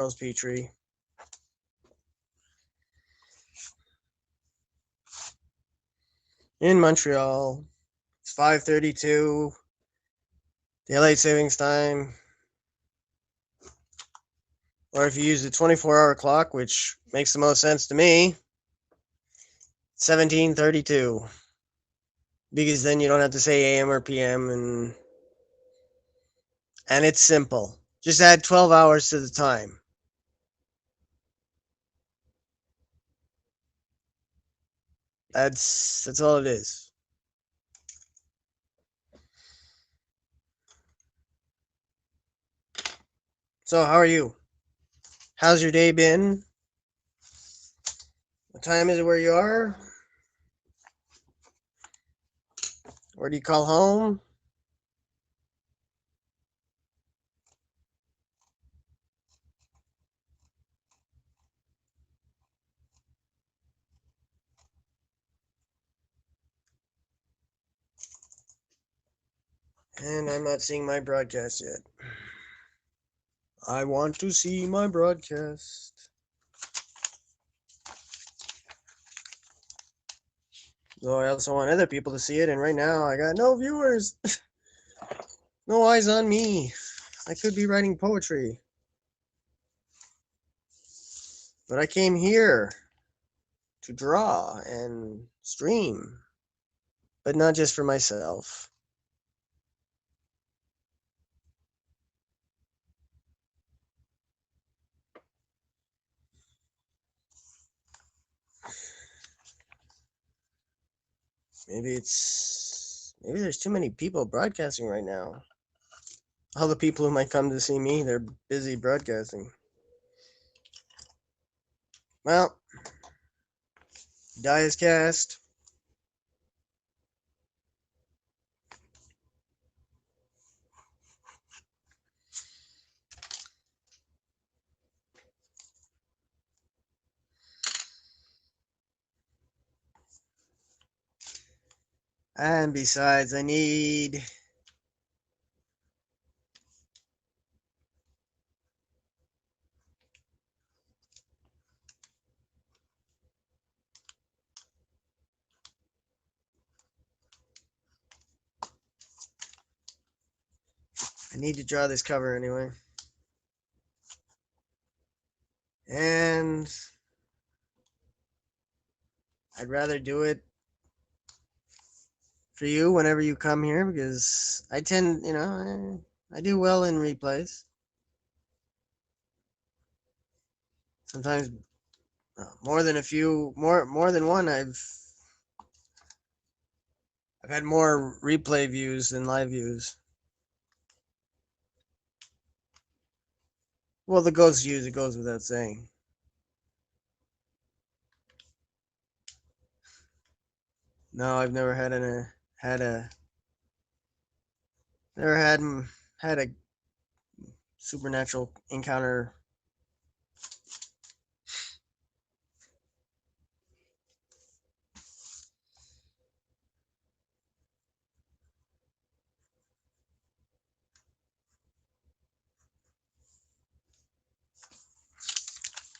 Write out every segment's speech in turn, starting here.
Charles Petrie. In Montreal. It's 5:32. Daylight savings time. Or if you use the 24-hour clock, which makes the most sense to me, 17:32. Because then you don't have to say AM or PM, and it's simple. Just add 12 hours to the time. That's all it is. So, how are you? How's your day been? What time is it where you are? Where do you call home? And I'm not seeing my broadcast yet. I want to see my broadcast. Though I also want other people to see it, and right now I got no viewers. No eyes on me. I could be writing poetry. But I came here to draw and stream. But not just for myself. Maybe there's too many people broadcasting right now. All the people who might come to see me, they're busy broadcasting. Well, die is cast. And besides, I need to draw this cover anyway. And I'd rather do it for you whenever you come here because I tend, I do well in replays. Sometimes more than a few, more than one. I've had more replay views than live views. Well, the ghost views, it goes without saying. No, I've never had never had a supernatural encounter.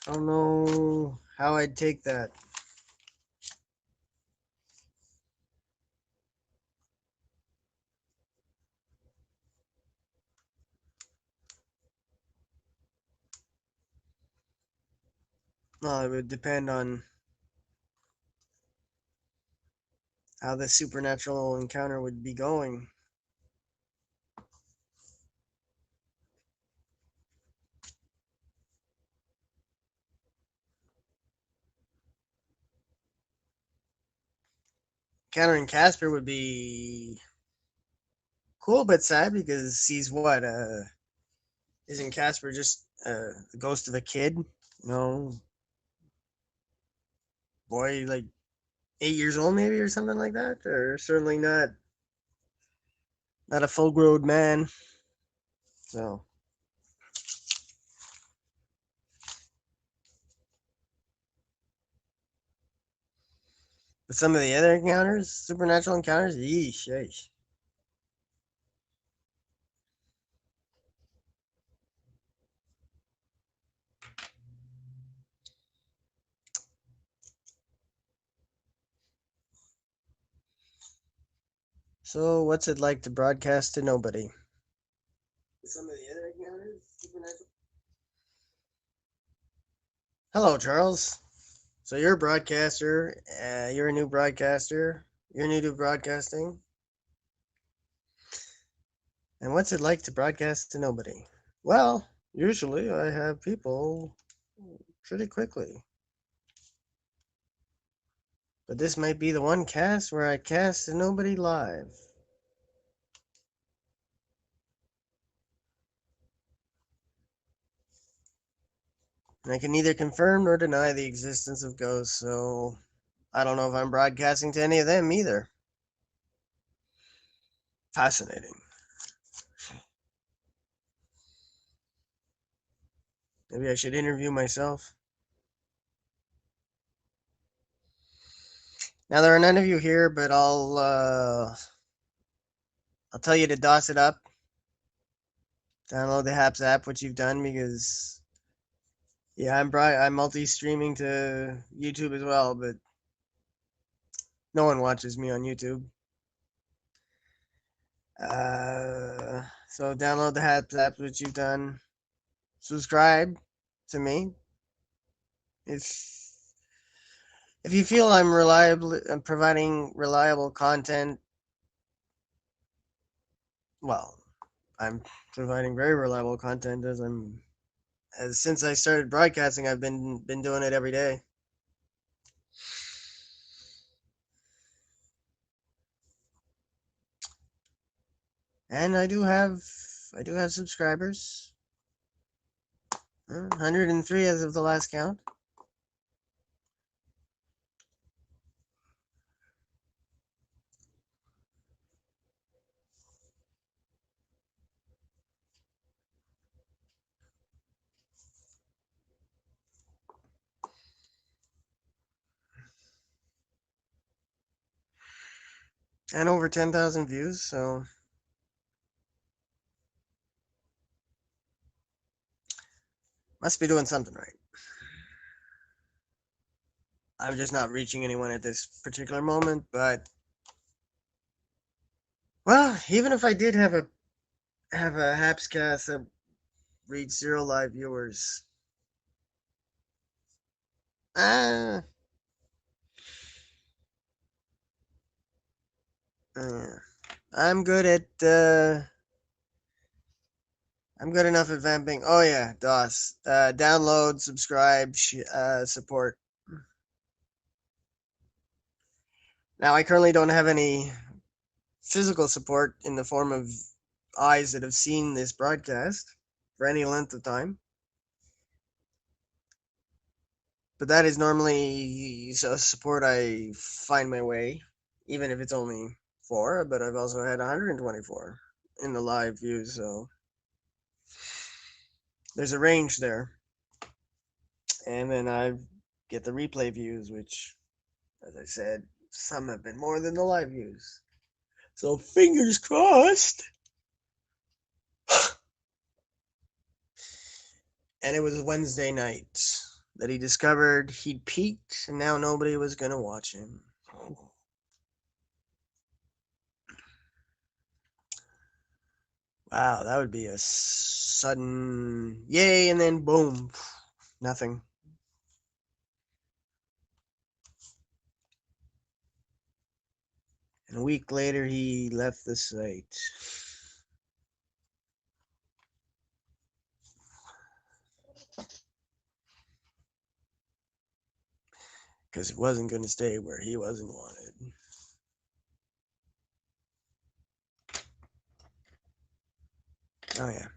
I don't know how I'd take that. Well, it would depend on how the supernatural encounter would be going. Encountering Casper would be cool but sad because he's what? Isn't Casper just the ghost of a kid? No, boy, like 8 years old maybe or something like that, or certainly not a full-grown man. So, but some of the other encounters, supernatural encounters, yeesh, yeesh. So, what's it like to broadcast to nobody? Some of the other encounters, supernatural. Hello, Charles. So you're a broadcaster. You're a new broadcaster. You're new to broadcasting. And what's it like to broadcast to nobody? Well, usually I have people pretty quickly. But this might be the one cast where I cast to nobody live. And I can neither confirm nor deny the existence of ghosts, so I don't know if I'm broadcasting to any of them either. Fascinating. Maybe I should interview myself. Now there are none of you here, but I'll tell you to DOS it up. Download the Haps app, which you've done because yeah, I'm multi-streaming to YouTube as well, but no one watches me on YouTube. So download the Haps app, which you've done. Subscribe to me. If you feel I'm providing reliable content, well, I'm providing very reliable content as since I started broadcasting, I've been doing it every day. And I do have subscribers. 103 as of the last count. And over 10,000 views, so must be doing something right. I'm just not reaching anyone at this particular moment, but well, even if I did have a Hapscast that reached 0 live viewers, uh, uh, I'm good at I'm good enough at vamping. Oh yeah, DOS. Download, subscribe, support. Now I currently don't have any physical support in the form of eyes that have seen this broadcast for any length of time. But that is normally a support I find my way, even if it's only 4, but I've also had 124 in the live views, so there's a range there. And then I get the replay views, which, as I said, some have been more than the live views. So fingers crossed. And it was Wednesday night that he discovered he'd peaked and now nobody was going to watch him. Wow, that would be a sudden yay and then boom, nothing. And a week later, he left the site. Because it wasn't going to stay where he wasn't wanted. Oh, yeah.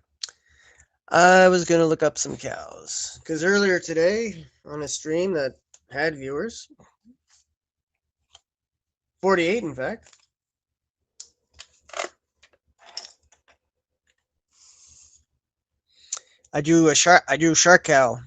I was going to look up some cows. Because earlier today, on a stream that had viewers, 48 in fact, I drew shark cow.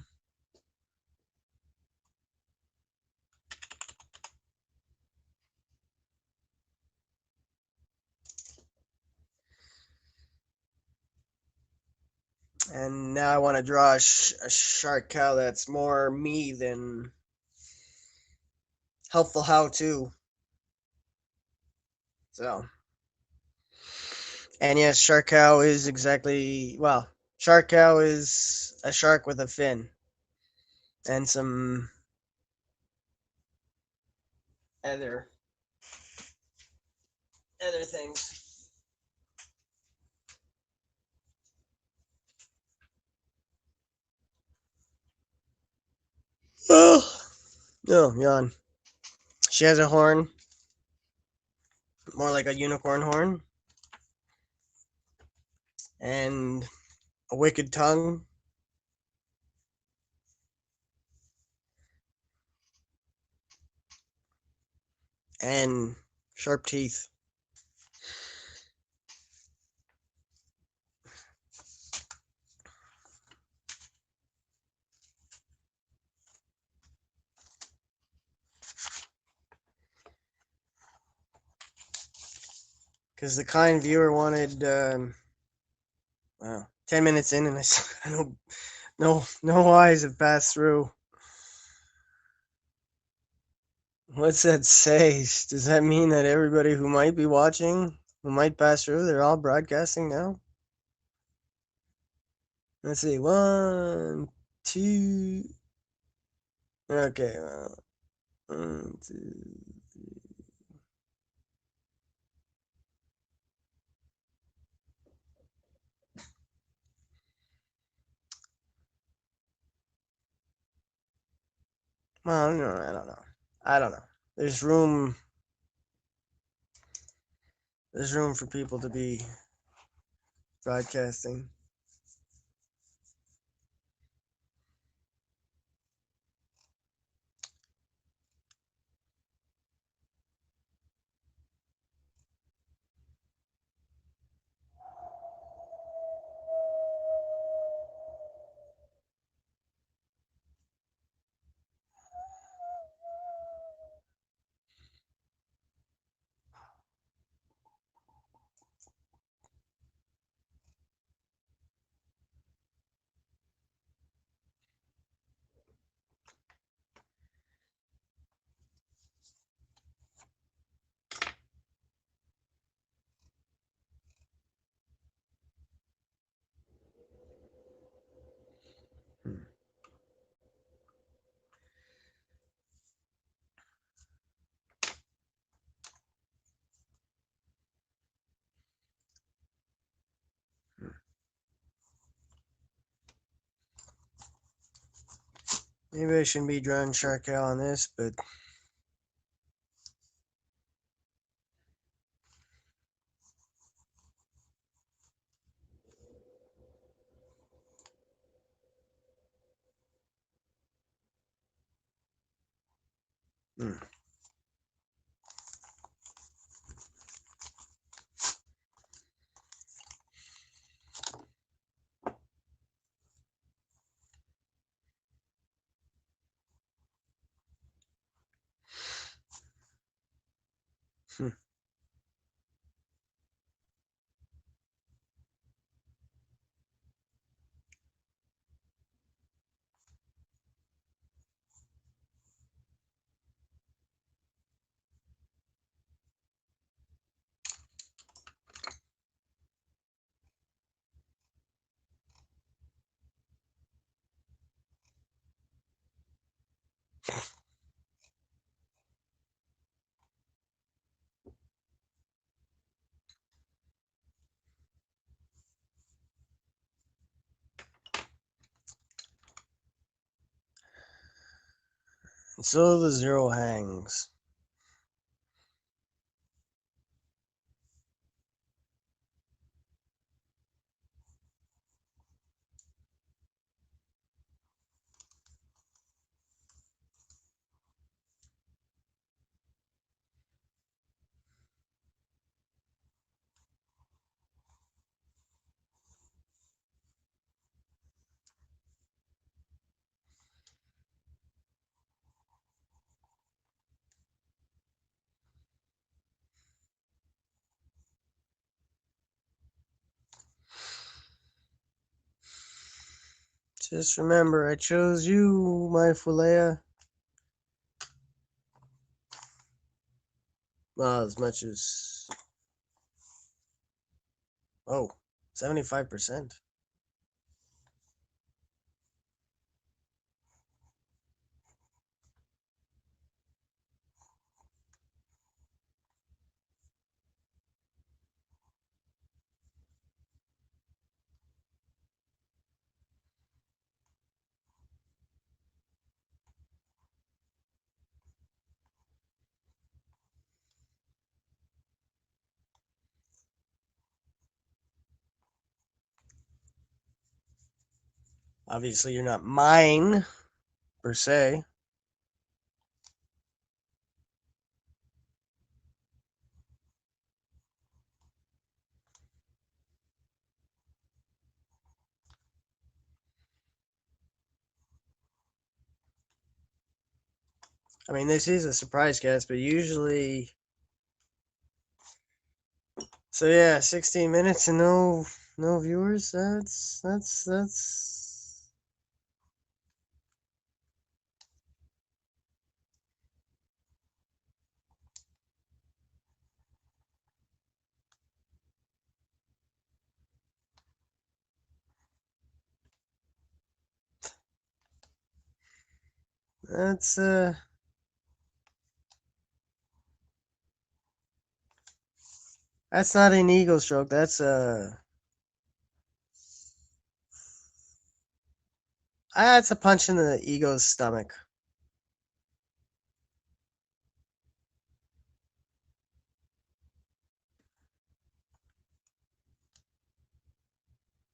And now I want to draw a shark cow that's more me than helpful how to. So And yes, shark cow is exactly, well, shark cow is a shark with a fin and some other things. Oh, no, yawn. She has a horn, more like a unicorn horn, and a wicked tongue, and sharp teeth. Because the kind viewer wanted, wow, 10 minutes in, and I said, no eyes have passed through. What's that say? Does that mean that everybody who might be watching, who might pass through, they're all broadcasting now? Let's see. One, two. Okay. Well, one, two. Well, no, I don't know. I don't know. There's room. There's room for people to be broadcasting. Hmm. Maybe I shouldn't be drawing shark out on this, but hmm. Hmm. And so the zero hangs. Just remember, I chose you, my Fulea. Well, as much as Oh, 75%. Obviously, you're not mine, per se. I mean, this is a surprise cast, but usually... So yeah, 16 minutes and no viewers. That's that's not an ego stroke. That's a punch in the ego's stomach.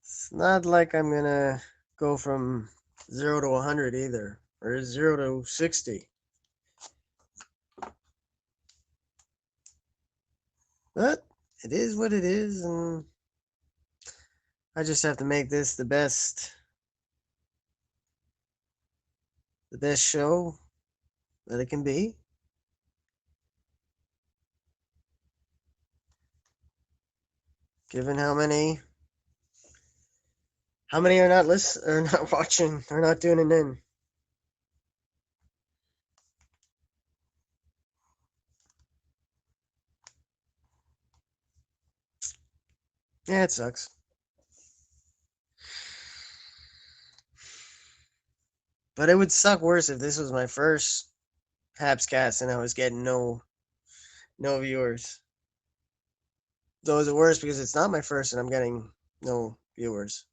It's not like I'm gonna go from 0 to 100 either, or 0 to 60. But it is what it is, and I just have to make this the best show that it can be. Given how many are not are not watching, are not tuning in. Yeah, it sucks. But it would suck worse if this was my first Habscast and I was getting no viewers. So is it worse because it's not my first and I'm getting no viewers?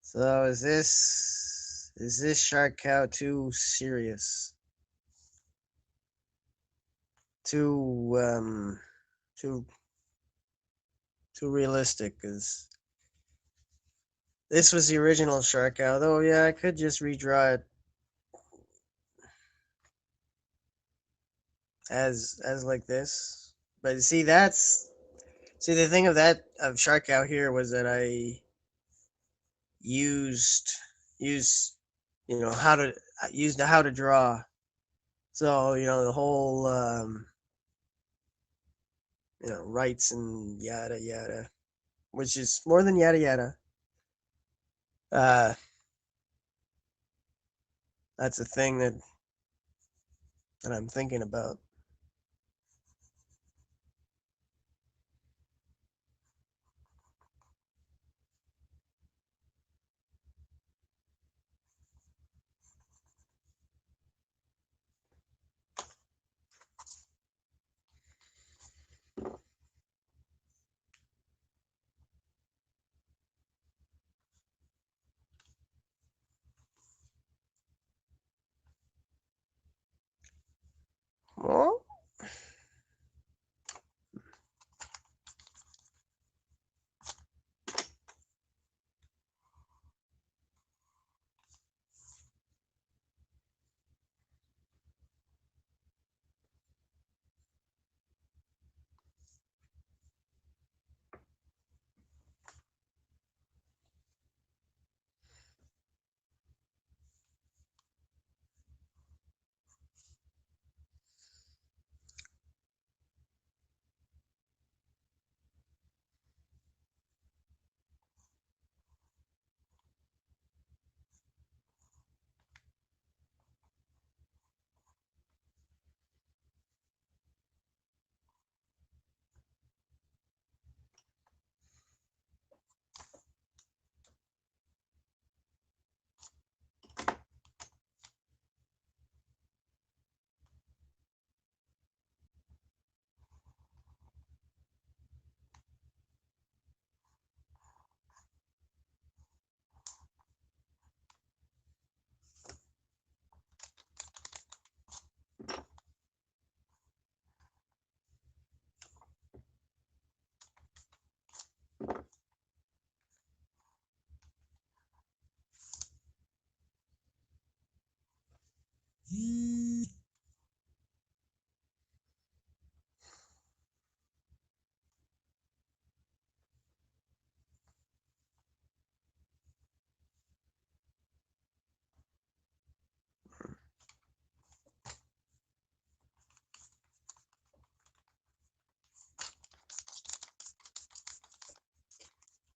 So is this Shark Cow too serious? Too too too realistic? Because this was the original Shark Cow, though. Yeah, I could just redraw it as like this. But see, the thing of that of Shark Cow here was that I used used how to used how to draw. So the whole rights and yada yada, which is more than yada yada. Uh, that's a thing that I'm thinking about. Oh.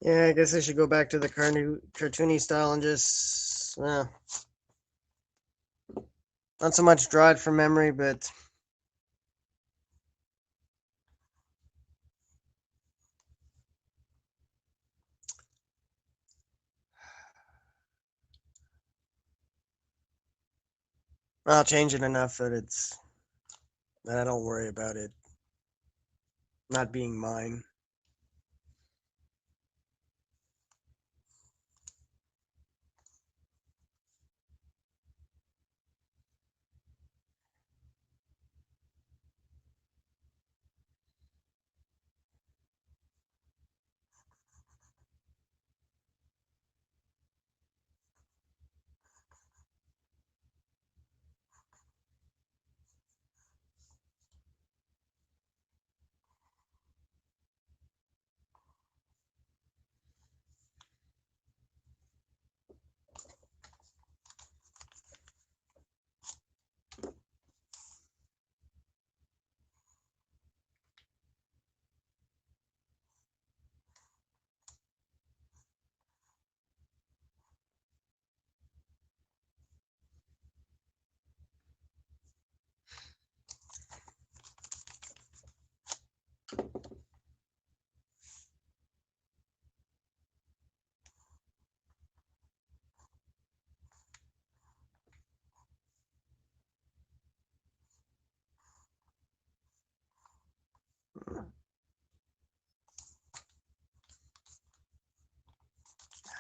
Yeah, I guess I should go back to the cartoony style and just, not so much draw it from memory, but I'll change it enough that I don't worry about it not being mine.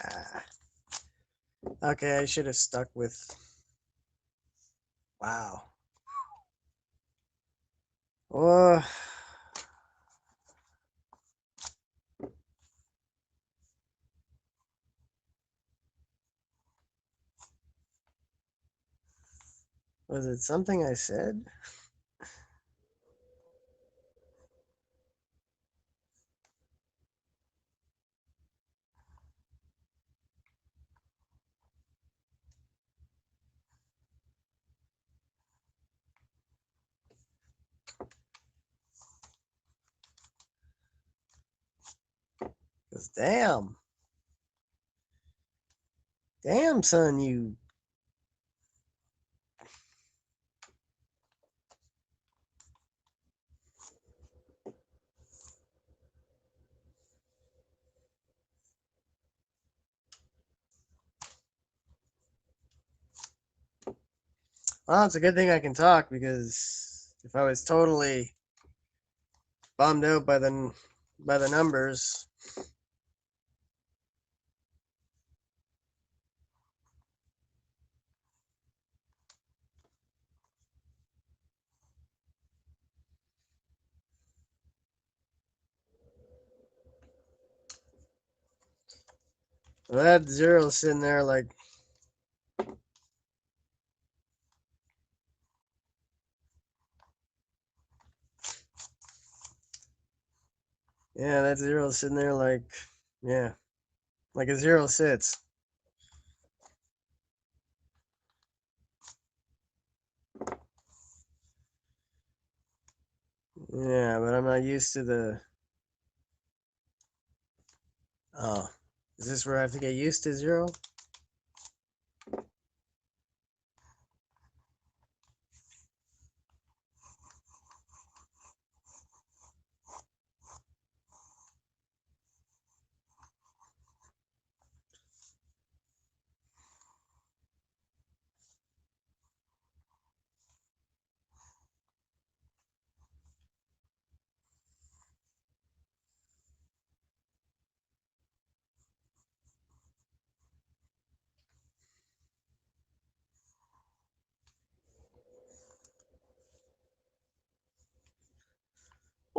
Ah. Okay, I should have stuck with. Wow. Oh, was it something I said? Because damn, son, you. Well, it's a good thing I can talk because if I was totally bummed out by the numbers, Well, that zero's sitting there like, yeah, that zero's sitting there like, yeah, like a zero sits. Yeah, but I'm not used to the. Oh, is this where I have to get used to zero?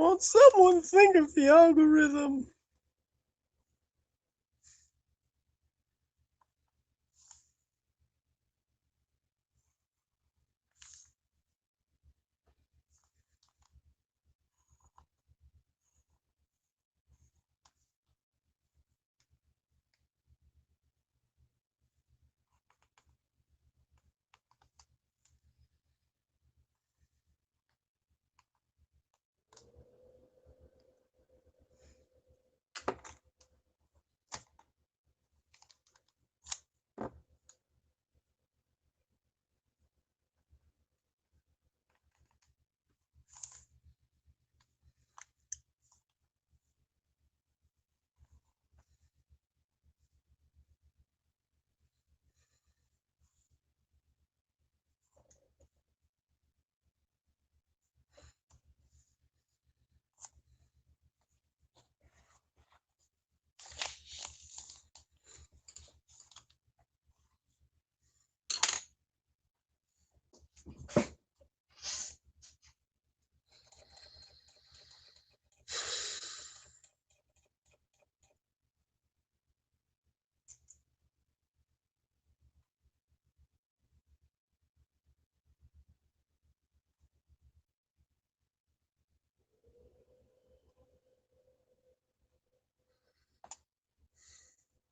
Won't someone think of the algorithm?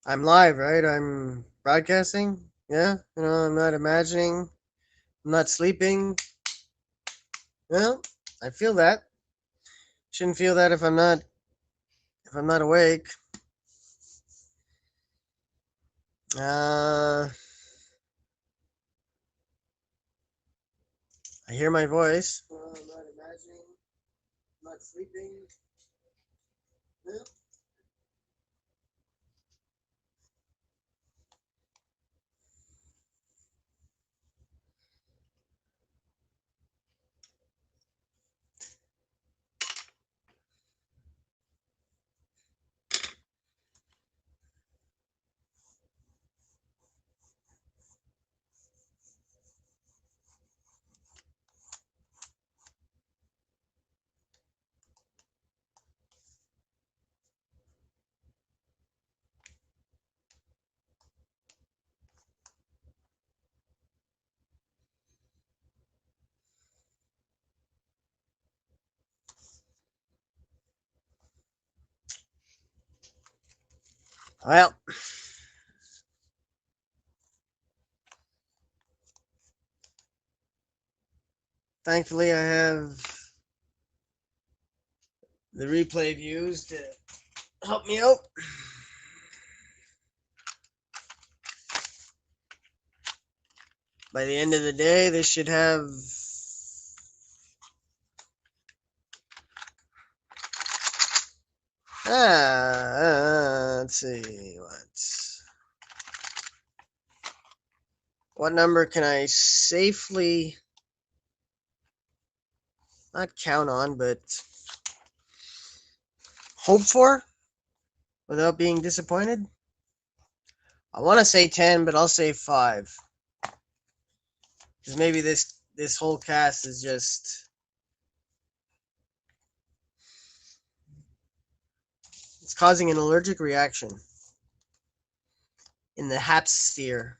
I'm live, right? I'm broadcasting. Yeah, I'm not imagining. I'm not sleeping. Well, I feel that. Shouldn't feel that if I'm not awake. Uh, I hear my voice. I'm not imagining. I'm not sleeping. Yeah. Well, thankfully I have the replay views to help me out. By the end of the day, this should have let's see what number can I safely not count on, but hope for without being disappointed. I want to say 10, but I'll say 5. Because maybe this whole cast is just it's causing an allergic reaction. in the hapsphere.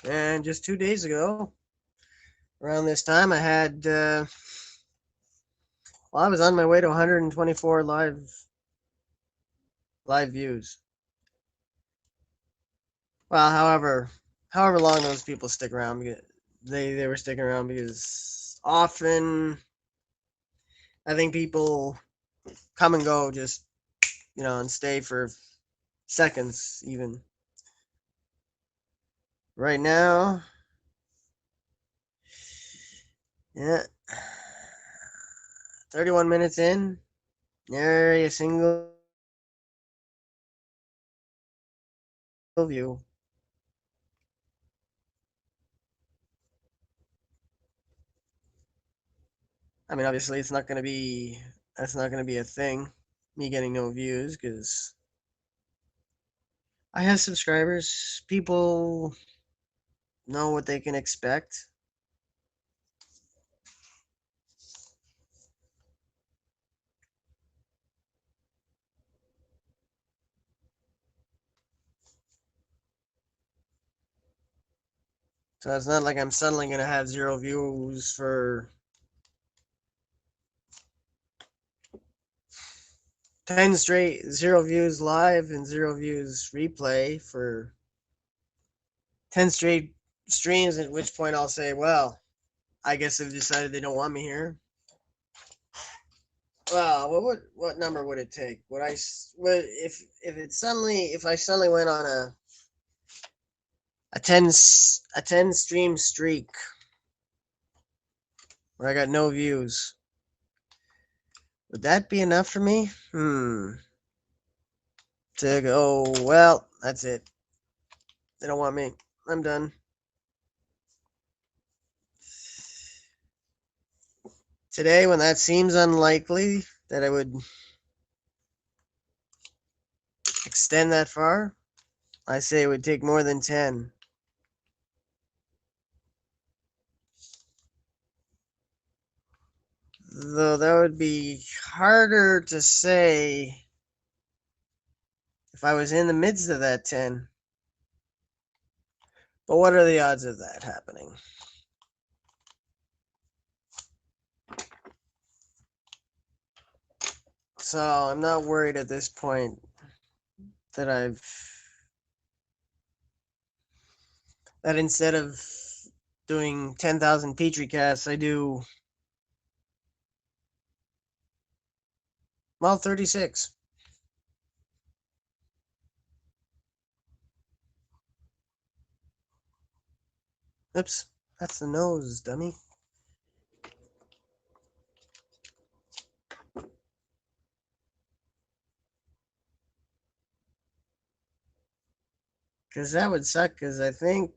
And just 2 days ago, around this time, I had, well, I was on my way to 124 live views. Well, however long those people stick around, because they were sticking around, because often I think people come and go, just, and stay for seconds even. Right now, yeah, 31 minutes in, nary a single view. I mean, obviously, that's not gonna be a thing. Me getting no views, because I have subscribers. People know what they can expect. So it's not like I'm suddenly gonna have 0 views for 10 straight, 0 views live and 0 views replay for 10 straight streams, at which point I'll say, well, I guess they've decided they don't want me here. Well, what number would it take? Would I would if I suddenly went on a 10 stream streak where I got no views, would that be enough for me? To go, well, that's it. They don't want me. I'm done. Today, when that seems unlikely that I would extend that far, I say it would take more than 10. Though that would be harder to say if I was in the midst of that 10. But what are the odds of that happening? So I'm not worried at this point that instead of doing 10,000 Petri casts, I do, well, 36. Oops, that's the nose, dummy. Because that would suck, because I think,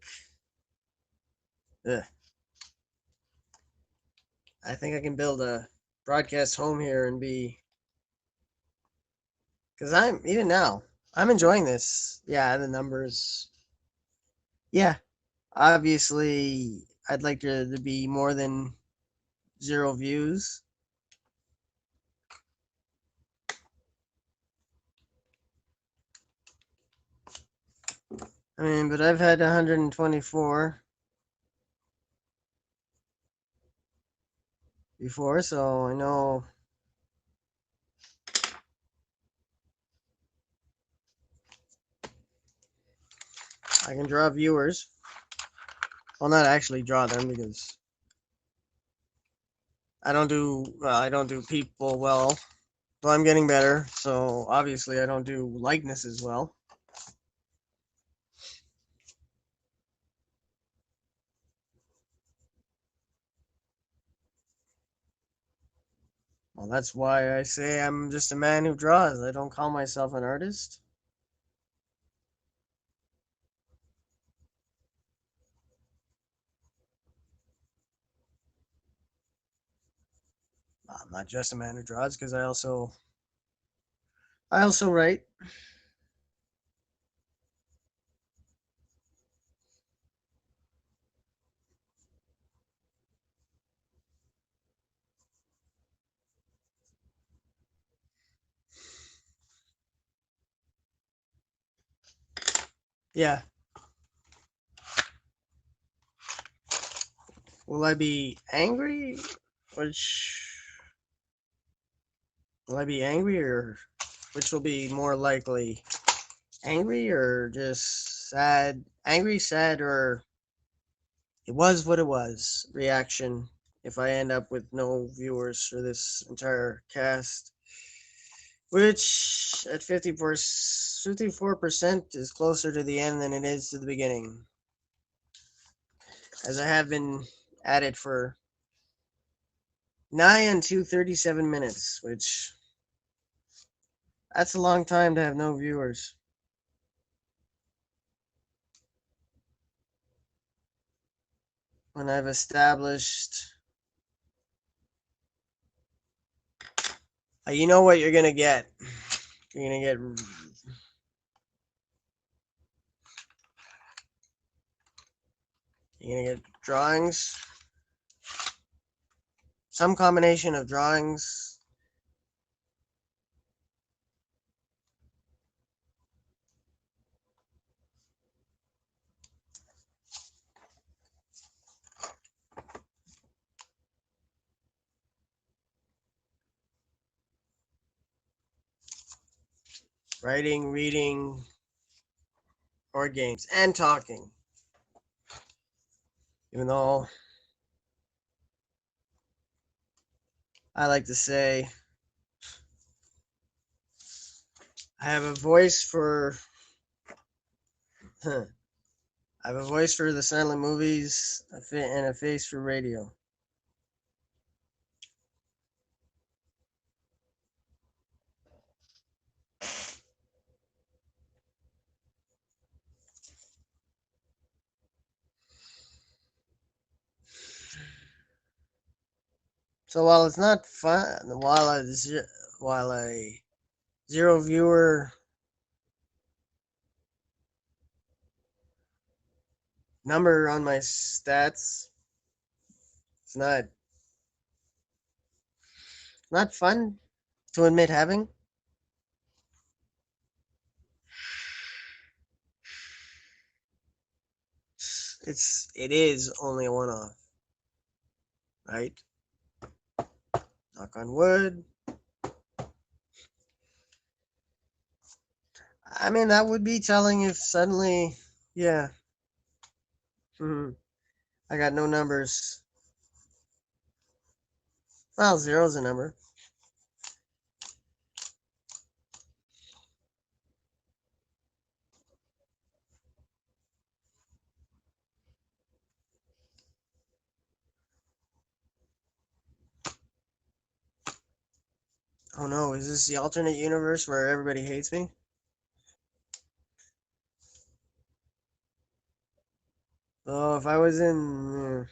ugh, I think I can build a broadcast home here and be, because even now, I'm enjoying this. Yeah, the numbers. Yeah, obviously, I'd like to be more than 0 views. I mean, but I've had 124 before, so I know I can draw viewers. Well, not actually draw them, because I don't do people well. Well, I'm getting better, so obviously I don't do likenesses well. Well, that's why I say I'm just a man who draws. I don't call myself an artist. I'm not just a man who draws because I also write. Yeah. Will I be angry? Which will I be angry or which will be more likely? Angry or just sad? Angry, sad, or it was what it was reaction if I end up with no viewers for this entire cast, which at 54% is closer to the end than it is to the beginning, as I have been at it for nigh unto 37 minutes, which that's a long time to have no viewers. When I've established, you know what you're gonna get. You're gonna get drawings, some combination of drawings. Writing, reading, board games, and talking. Even though I like to say I have a voice for I have a voice for the silent movies and a face for radio. So while it's not fun, while a zero viewer number on my stats, it's not fun to admit having. It is only a one-off, right? Knock on wood. I mean, that would be telling if suddenly, yeah, I got no numbers. Well, zero's a number. Oh no, is this the alternate universe where everybody hates me? Oh, if I was in.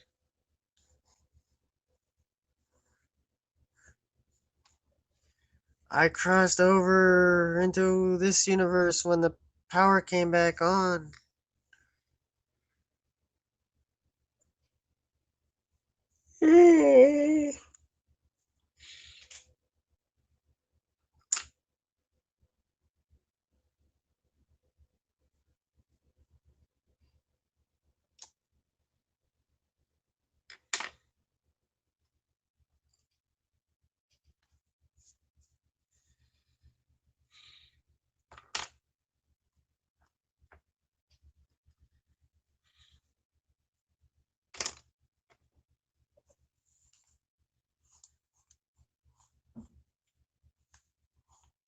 I crossed over into this universe when the power came back on.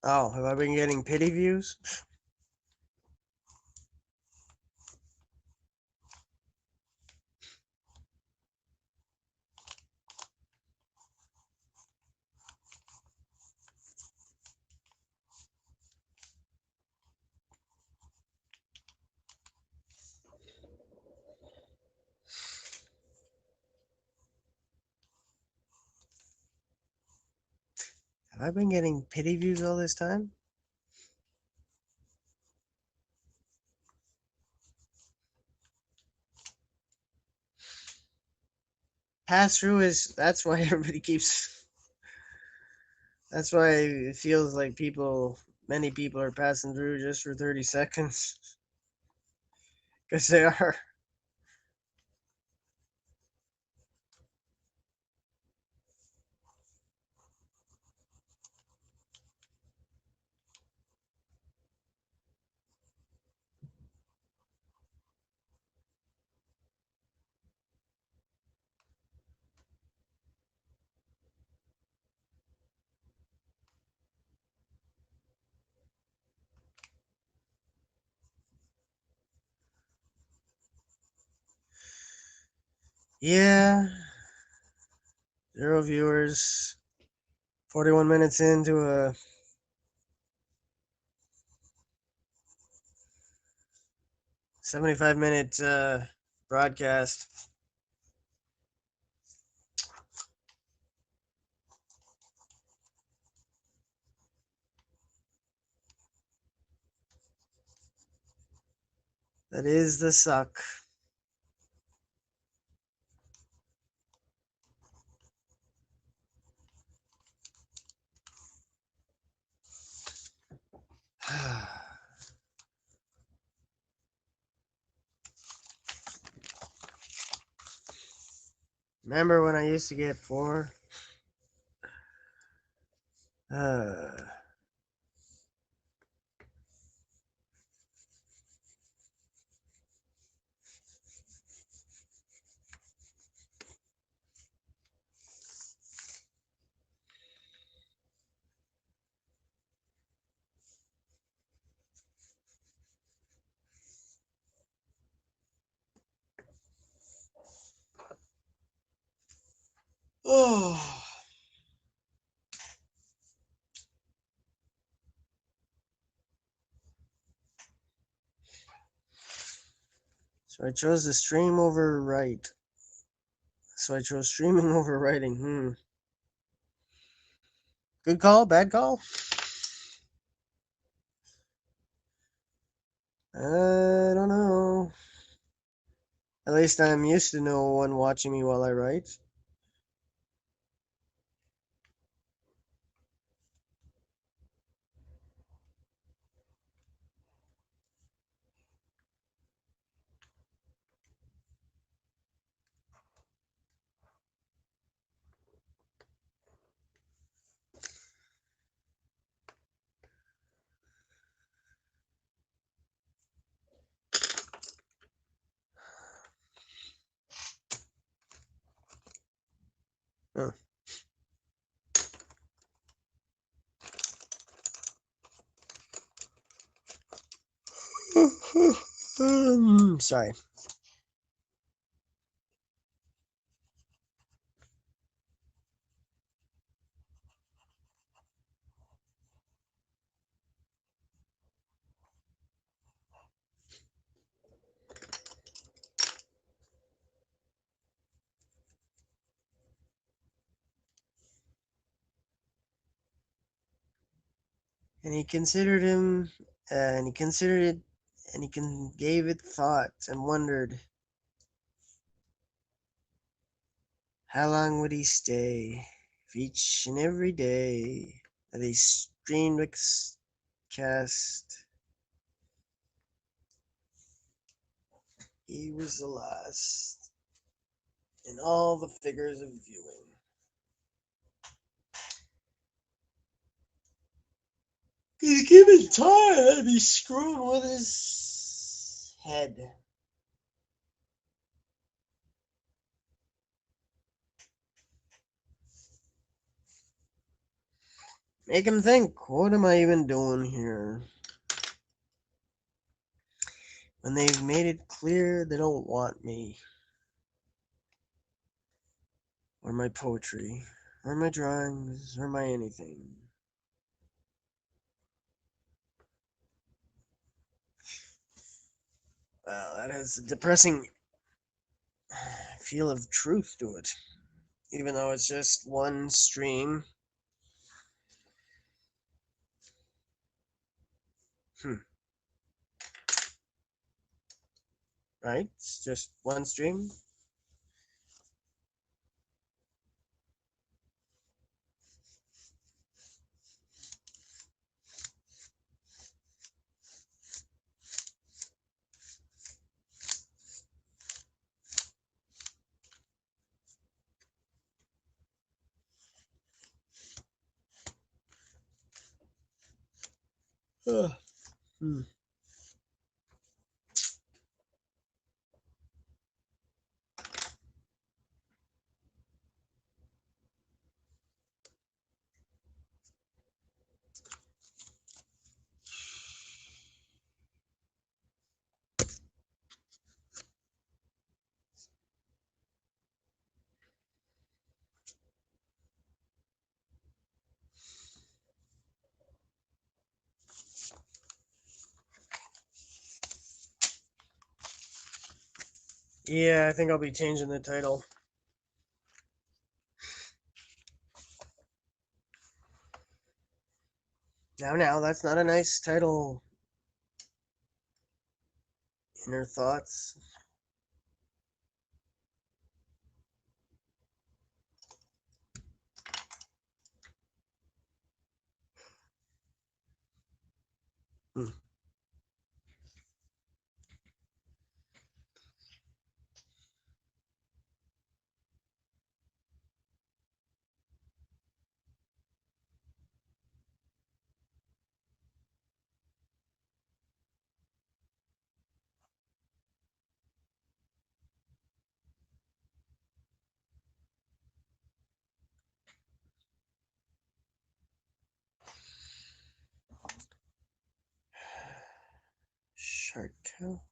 Oh, have I been getting pity views? Have I been getting pity views all this time? Pass through is that's why everybody keeps. That's why it feels like many people are passing through just for 30 seconds. Because they are. Yeah, 0 viewers. 41 minutes into a 75-minute broadcast. That is the suck. Remember when I used to get 4? Uh, oh. So I chose to stream over write. So I chose streaming over writing. Good call, bad call? I don't know. At least I'm used to no one watching me while I write. Huh. Sorry. And he considered him, and he considered it, and gave it thought and wondered how long would he stay if each and every day that he streamed cast he was the last in all the figures of viewing. He's given time, he's screwing with his head. Make him think, what am I even doing here? When they've made it clear they don't want me. Or my poetry. Or my drawings. Or my anything. Well, that has a depressing feel of truth to it. Even though it's just one stream. Right? It's just one stream. Ugh. Hmm. Yeah, I think I'll be changing the title. Now, that's not a nice title. Inner Thoughts. Hmm. Shark Tale.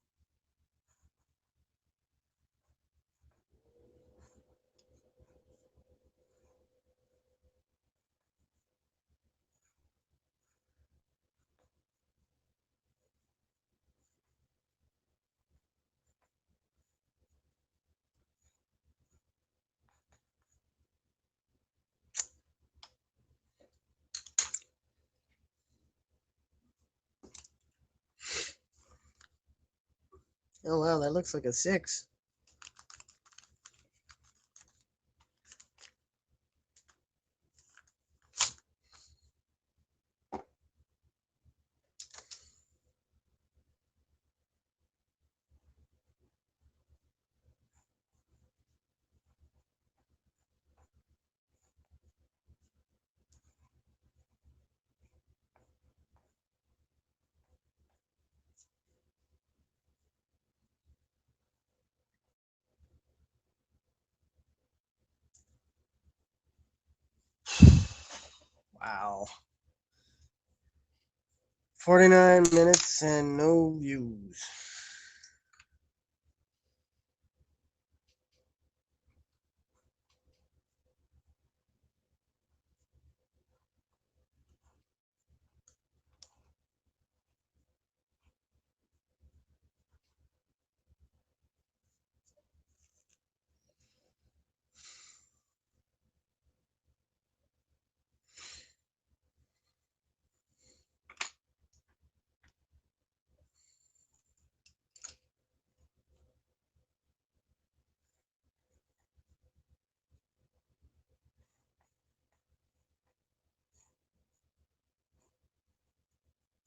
Oh wow, that looks like a 6. Wow. 49 minutes and no views.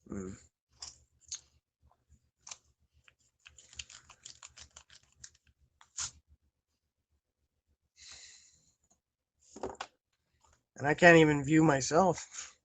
Hmm. And I can't even view myself.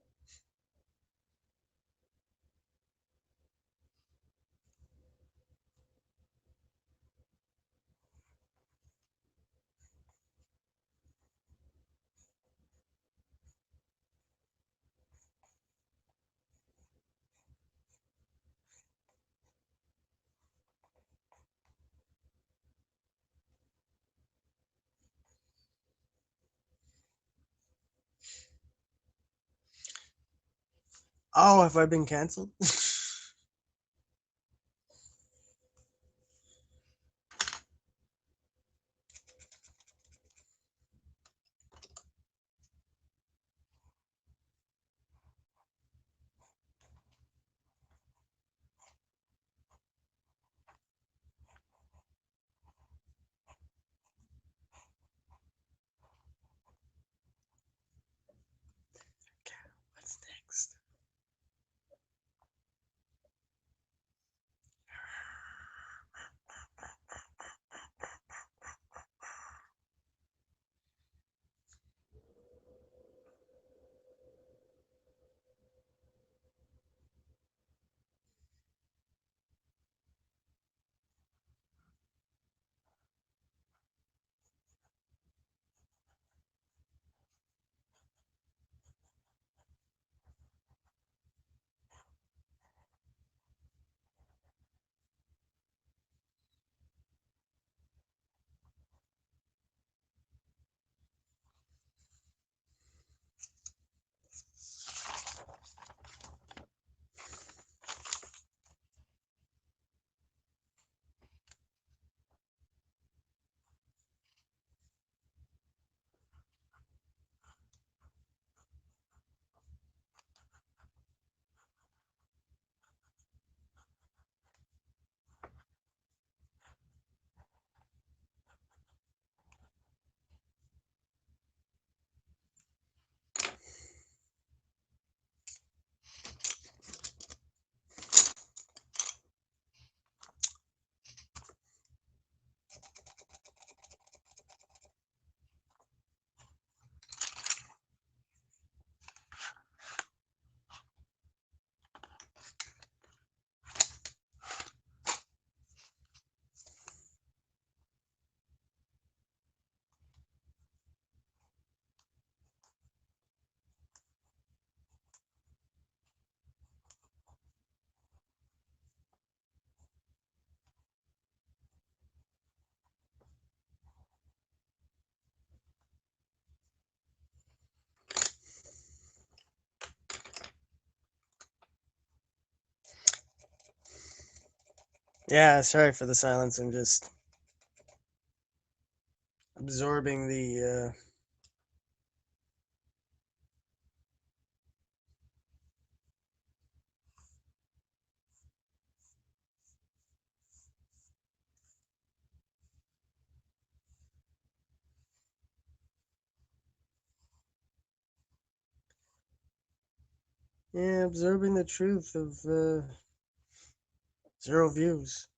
Oh, have I been canceled? Yeah, sorry for the silence. I'm just absorbing the. Yeah, absorbing the truth of zero views.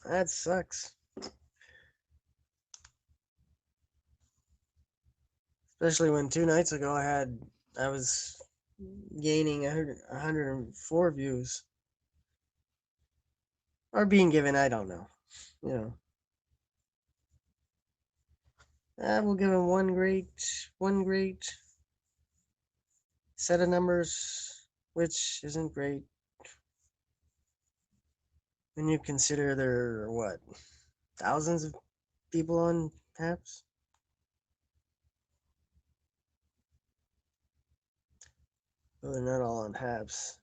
That sucks. Especially when 2 nights ago I was gaining 104 views. Or being given, I don't know. You know. We'll give him one great set of numbers, which isn't great when you consider there are what, thousands of people on Taps? Well, they're not all on Taps.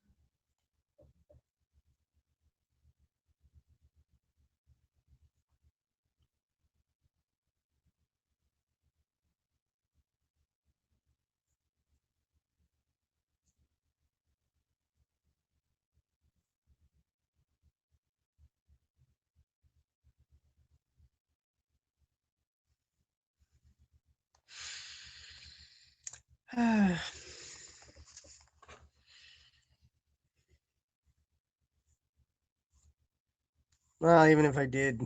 Well, even if I did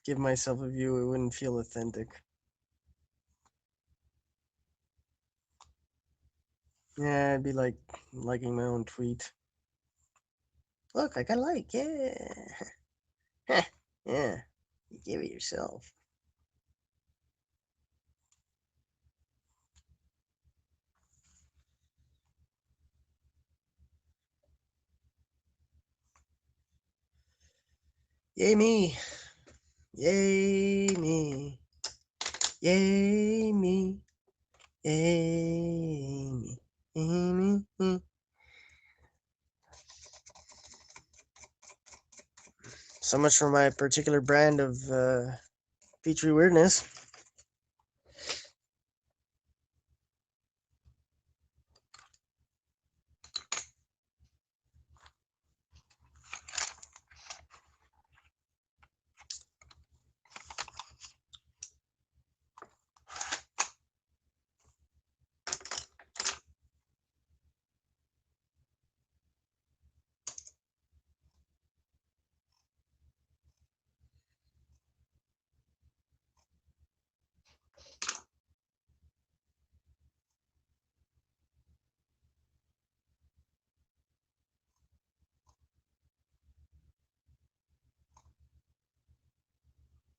give myself a view, it wouldn't feel authentic. Yeah, it'd be like liking my own tweet. Look, I got a like, yeah. Yeah, you give it yourself. Yay me. Yay me. Yay me. Yay me. Yay me. So much for my particular brand of Petri weirdness.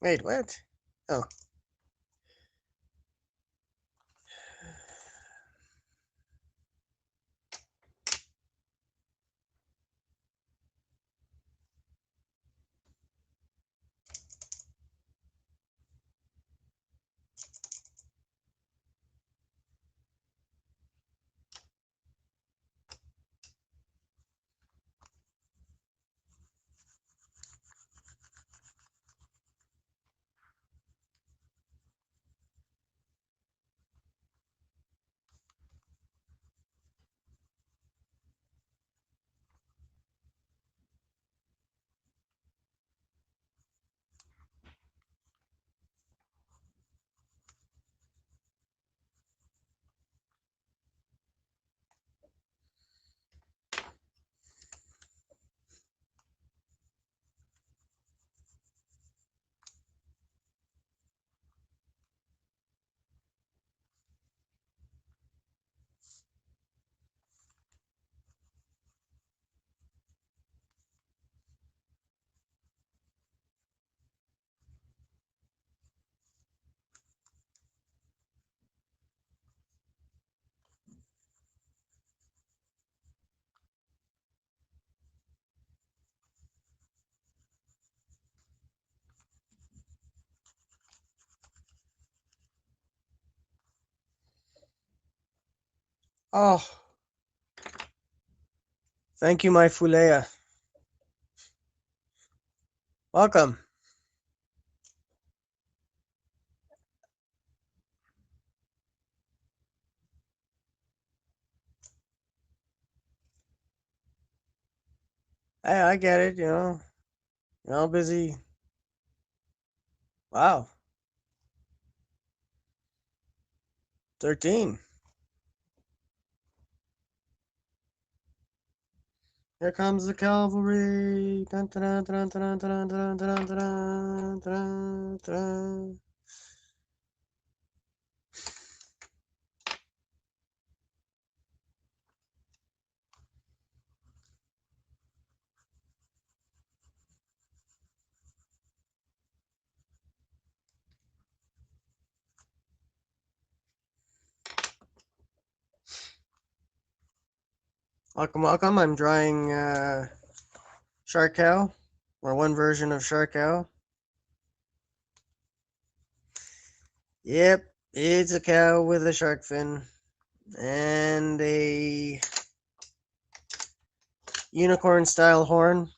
Wait, what? Oh. Oh. Thank you, my Fulea. Welcome. Hey, I get it, You're all busy. Wow. 13. Here comes the cavalry. Dun, dun, dun, dun, dun, dun, dun, dun, dun, dun, dun. Welcome, welcome. I'm drawing Shark Cow, or one version of Shark Cow. Yep, it's a cow with a shark fin and a unicorn style horn.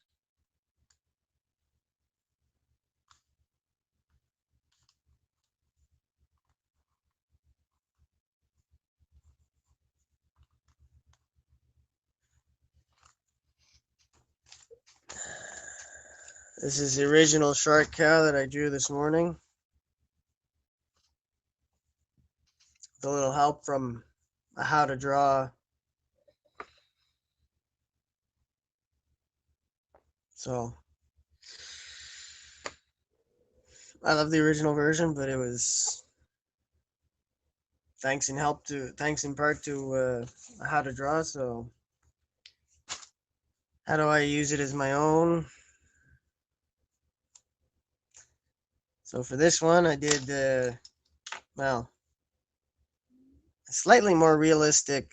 This is the original Shark Cow that I drew this morning. With a little help from How to Draw. So I love the original version, but it was thanks in part to How to Draw. So how do I use it as my own? So for this one, I did well, a slightly more realistic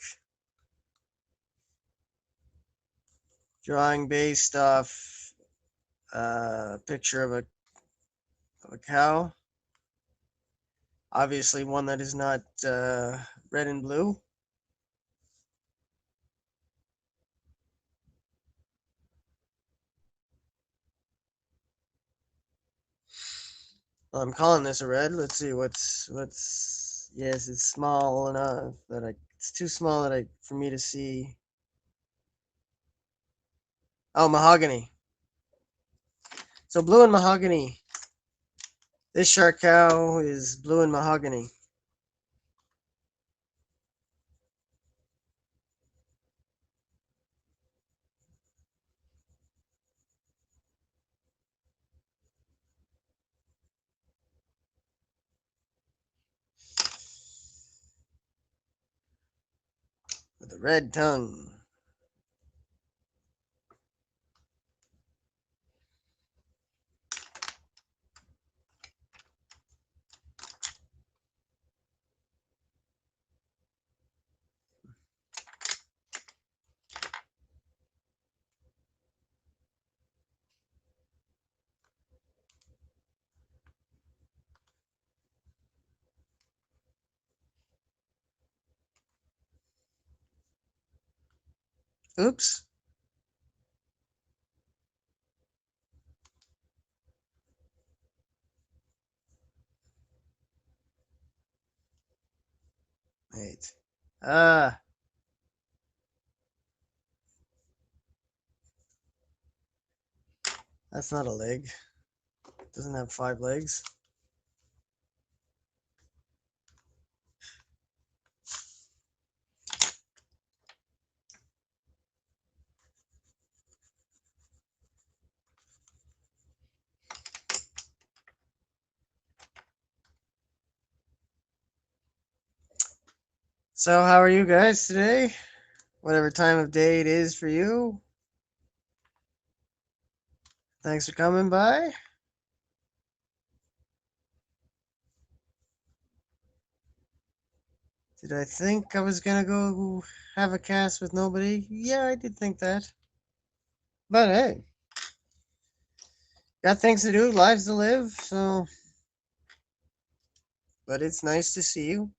drawing based off a picture of a cow. Obviously, one that is not red and blue. Well, I'm calling this a red. Let's see what's. Yes, it's small enough that it's too small that for me to see. Oh, mahogany. So blue and mahogany. This shark cow is blue and mahogany. With a red tongue. Oops. Wait. Ah. That's not a leg. It doesn't have 5 legs. So how are you guys today? Whatever time of day it is for you. Thanks for coming by. Did I think I was gonna go have a cast with nobody? Yeah, I did think that. But hey, got things to do, lives to live, so. But it's nice to see you.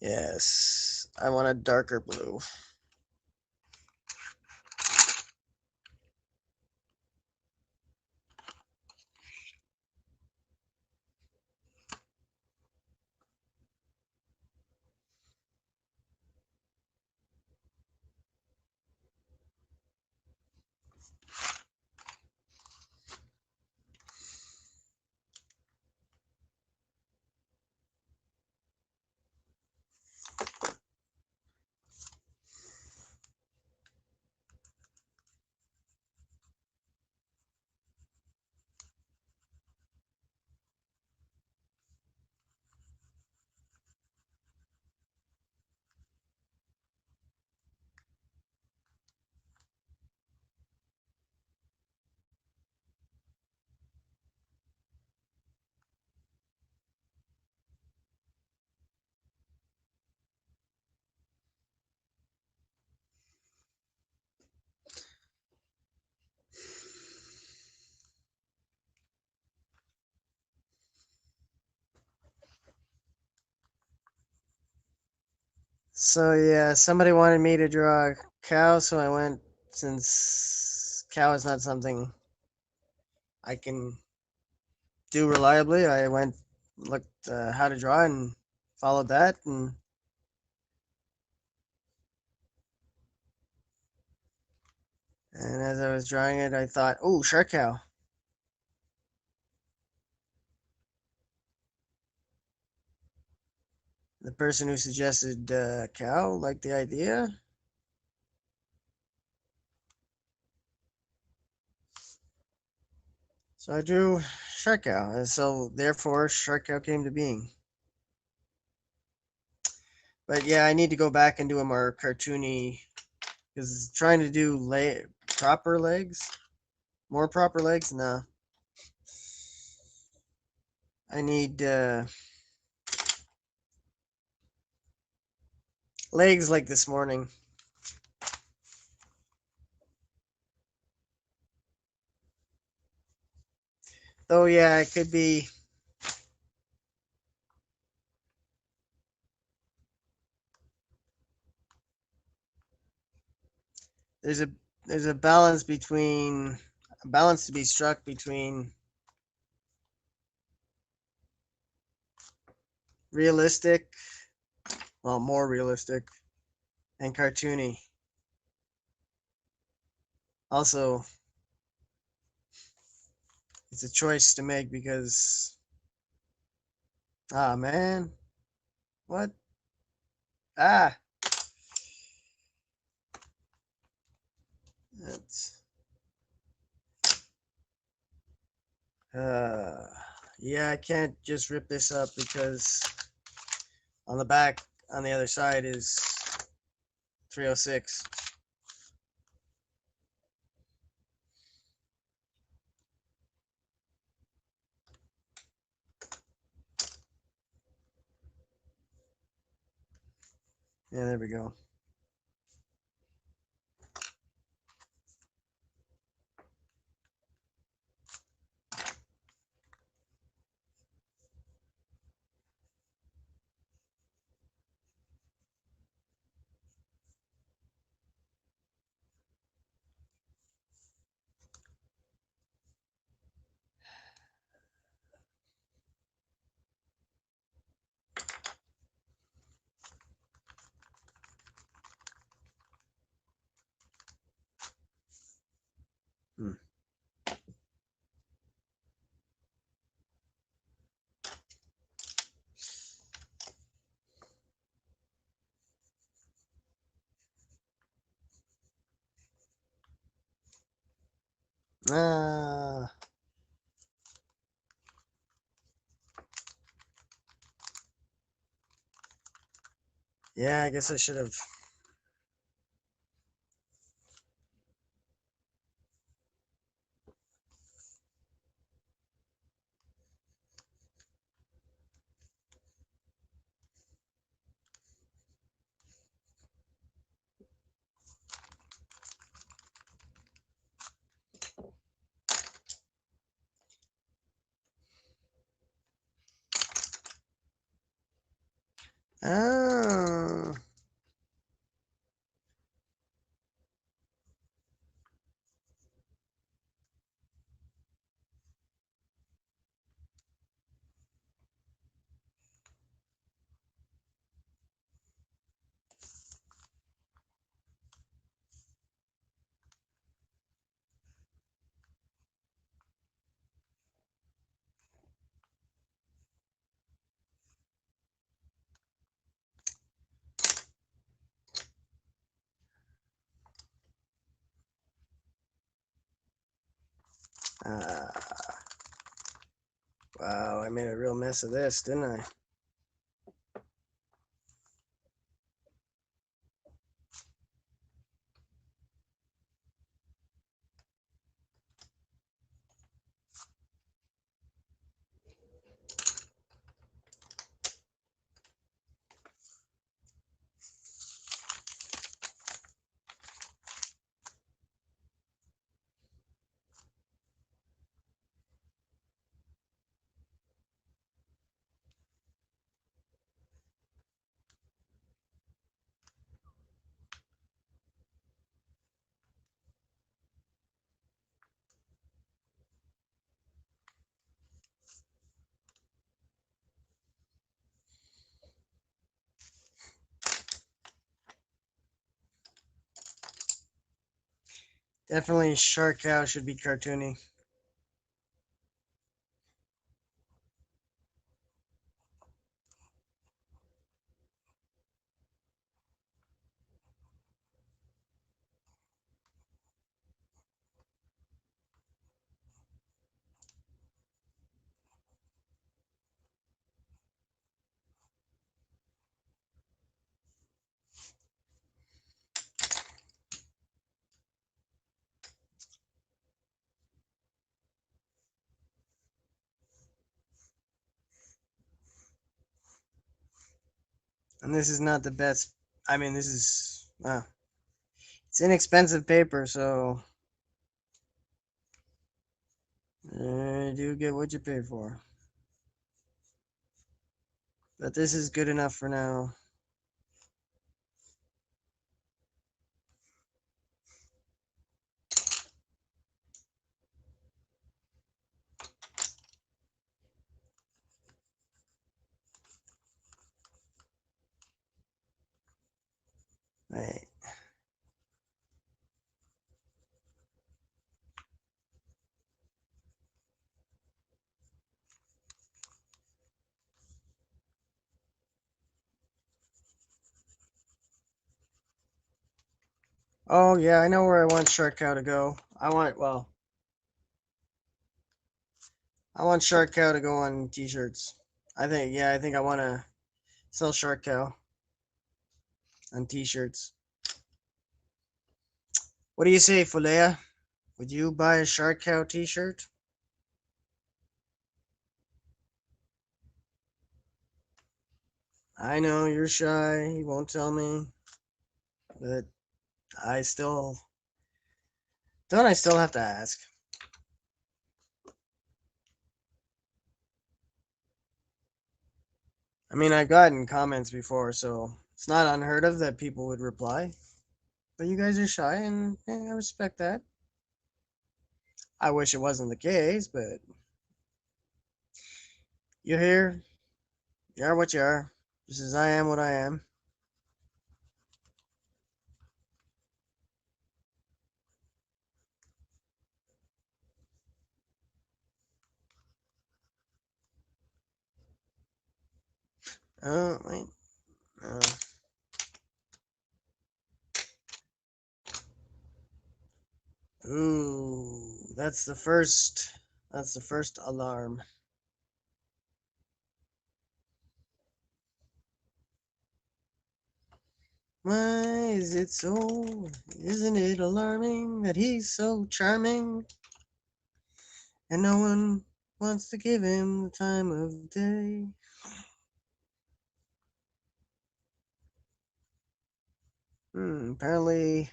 Yes, I want a darker blue. So yeah, somebody wanted me to draw a cow, so I went, since cow is not something I can do reliably, I went, looked how to draw and followed that, and as I was drawing it, I thought, oh, shark cow. The person who suggested cow liked the idea. So I drew shark cow, and so therefore shark cow came to being. But yeah, I need to go back and do a more cartoony, because trying to do proper legs, more proper legs, no. I need legs like this morning. Oh yeah, it could be. There's a there's a balance between a balance to be struck between realistic, well, more realistic, and cartoony. Also, it's a choice to make because, ah man, what? Ah, that's uh, yeah, I can't just rip this up because on the back, on the other side is 306. Yeah, there we go. Hmm. Ah, yeah, I guess I should have. Oh. Wow, I made a real mess of this, didn't I? Definitely Shark Cow should be cartoony. And this is not the best. I mean, this is it's inexpensive paper, so you do get what you pay for. But this is good enough for now. Right. Oh yeah, I know where I want Shark Cow to go. I want Shark Cow to go on t-shirts. I think I want to sell Shark Cow on t-shirts. What do you say, Fulea? Would you buy a Shark Cow t-shirt? I know you're shy, you won't tell me, but I still don't I still have to ask. I mean, I've gotten comments before, so it's not unheard of that people would reply. But you guys are shy, and I respect that. I wish it wasn't the case, but you're here. You are what you are. Just as I am what I am. Oh, wait. Uh, ooh, that's the first. That's the first alarm. Why is it so? Isn't it alarming that he's so charming and no one wants to give him the time of day? Apparently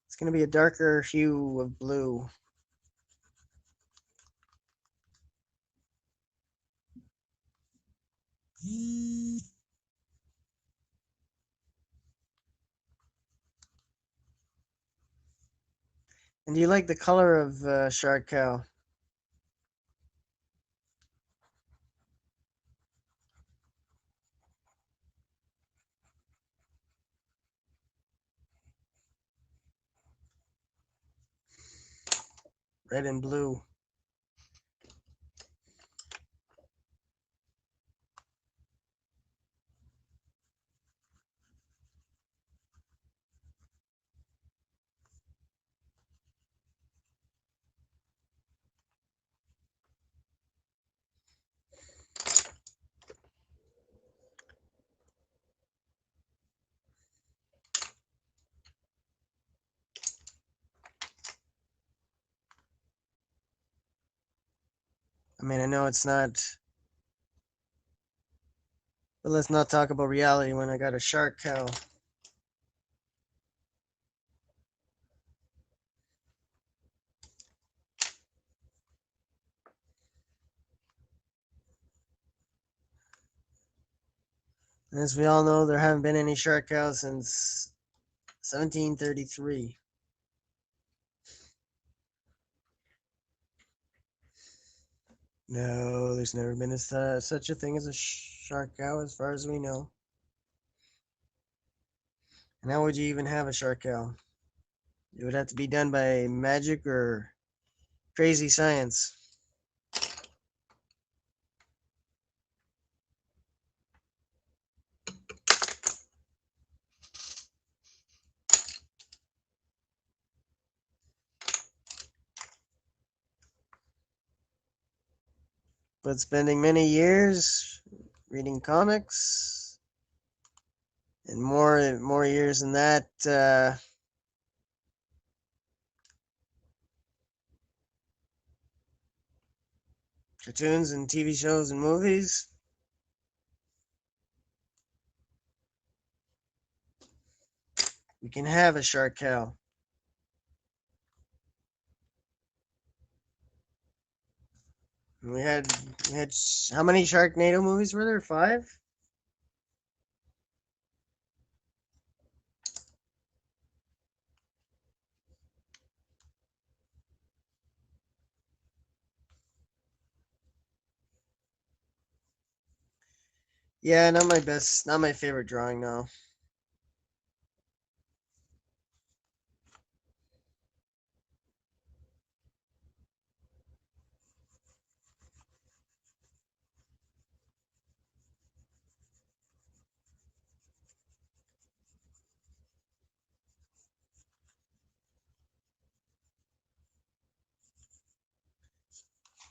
it's going to be a darker hue of blue. And do you like the color of shark cow? Red and blue. I mean, I know it's not, but let's not talk about reality when I got a shark cow. And as we all know, there haven't been any shark cows since 1733. No, there's never been such a thing as a shark cow, as far as we know. And how would you even have a shark cow? It would have to be done by magic or crazy science. But spending many years reading comics and more years than that, cartoons and TV shows and movies. We can have a shark cow. We had how many Sharknado movies were there? 5? Yeah, not my favorite drawing now.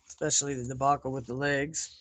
Especially the debacle with the legs.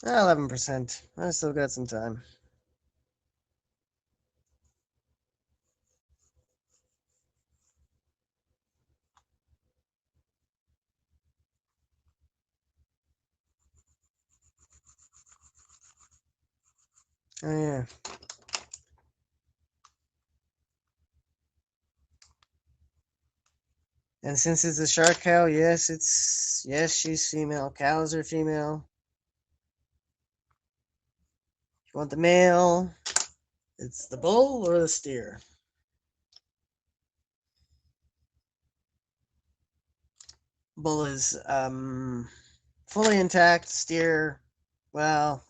Ah, 11%. I still got some time. Oh yeah. And since it's a shark cow, yes, she's female. Cows are female. If you want the male, it's the bull or the steer. Bull is fully intact. Steer, well,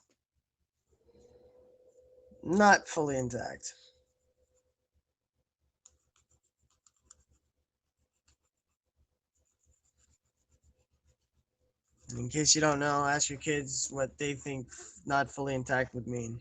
not fully intact. In case you don't know, ask your kids what they think not fully intact would mean.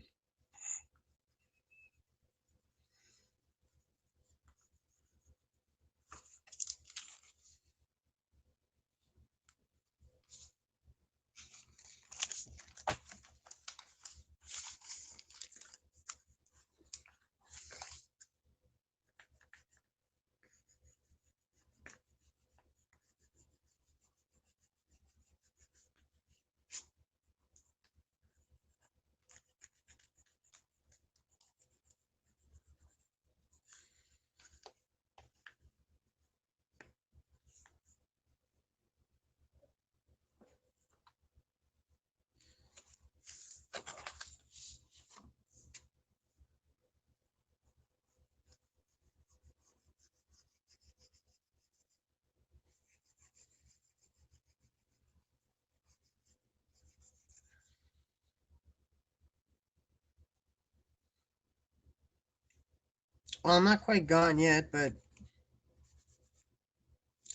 Well, I'm not quite gone yet, but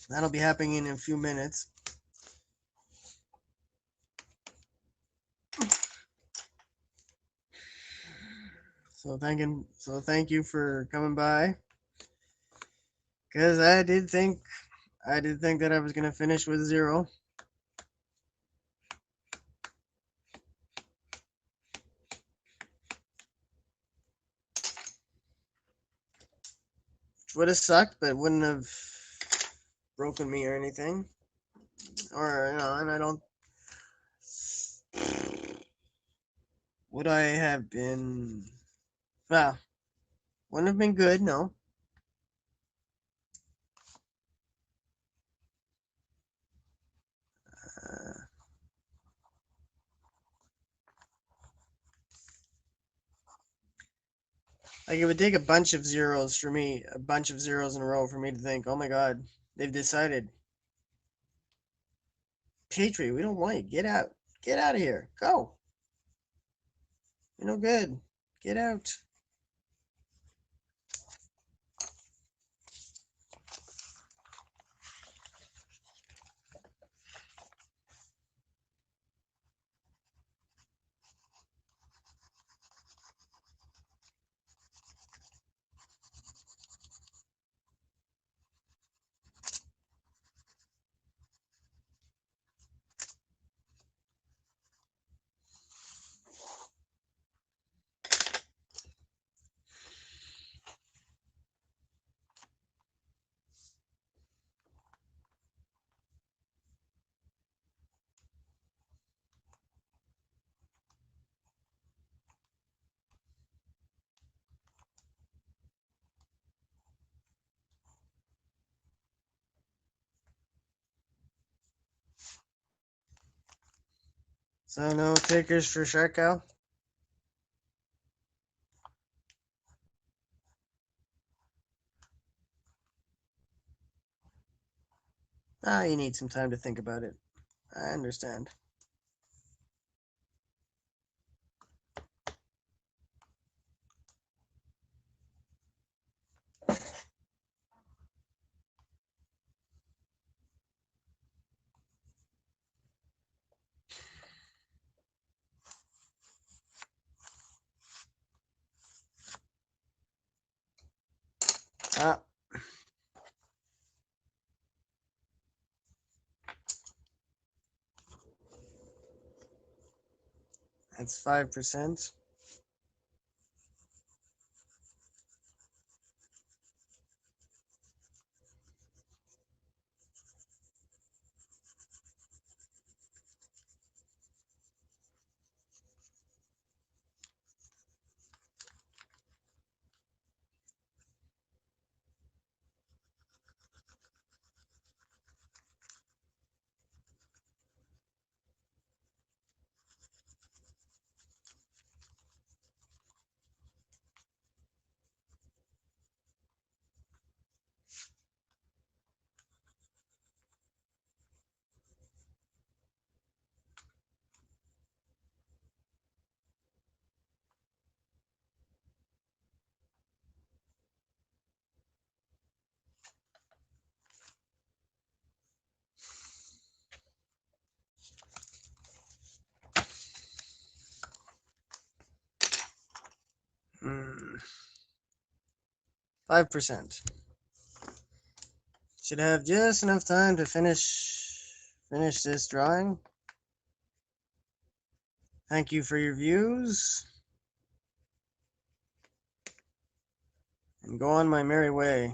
that'll be happening in a few minutes. Thank you for coming by. Because I did think that I was gonna finish with 0. Which would have sucked, but wouldn't have broken me or anything. Or and I don't. Would I have been? Well, wouldn't have been good. No. Uh, like it would take a bunch of zeros for me, a bunch of zeros in a row for me to think, oh my god, they've decided. Patriot, we don't want you. Get out of here. Go. You're no good. Get out. So no takers for Shark Cow? Ah, you need some time to think about it. I understand. Ah, that's 5%. Mm, 5%. Should have just enough time to finish this drawing. Thank you for your views. And go on my merry way.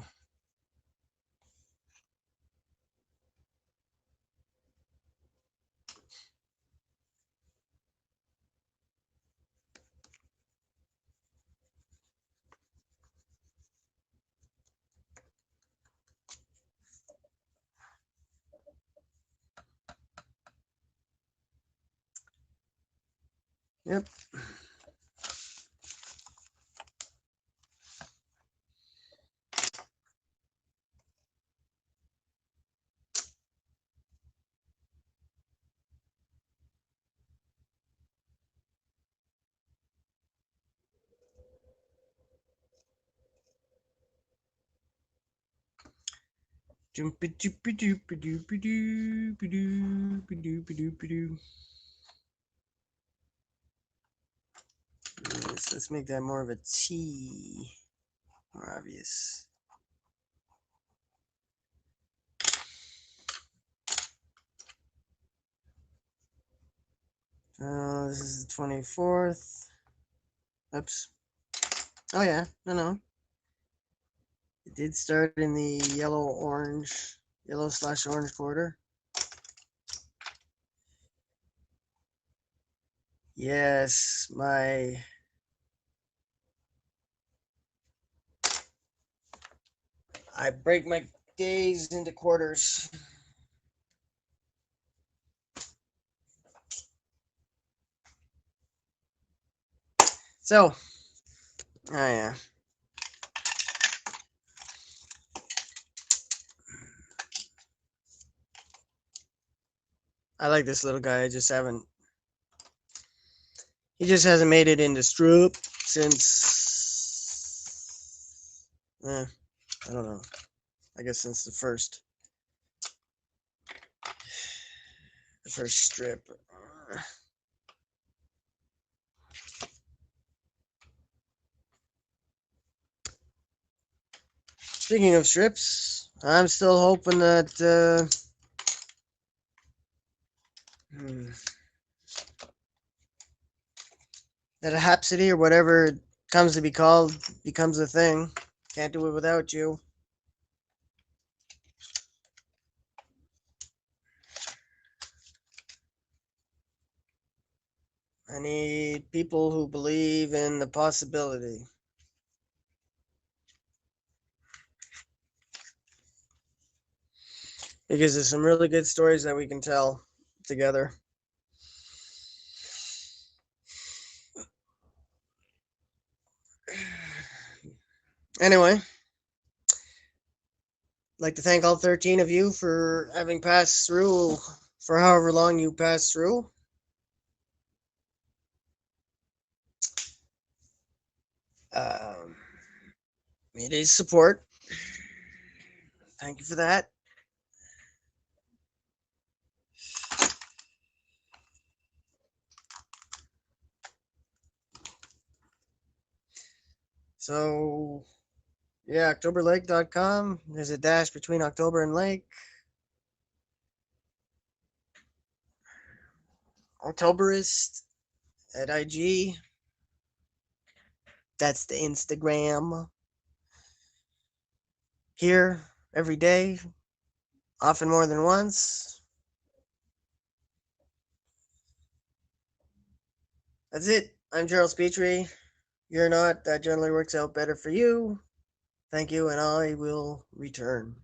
Yep. Let's make that more of a T. More obvious. This is the 24th. Oops. Oh yeah, no. It did start in the yellow/orange quarter. Yes, I break my days into quarters. So, oh yeah. I like this little guy. He just hasn't made it into strip since, I don't know. I guess since the first strip. Speaking of strips, I'm still hoping that that a Hapsody or whatever it comes to be called becomes a thing. Can't do it without you. I need people who believe in the possibility. Because there's some really good stories that we can tell together. Anyway, I'd like to thank all 13 of you for having passed through for however long you passed through. It is support. Thank you for that. So, yeah, octoberlake.com. There's a dash between October and Lake. Octoberist at IG. That's the Instagram. Here every day, often more than once. That's it. I'm Charles Petrie. You're not. That generally works out better for you. Thank you, and I will return.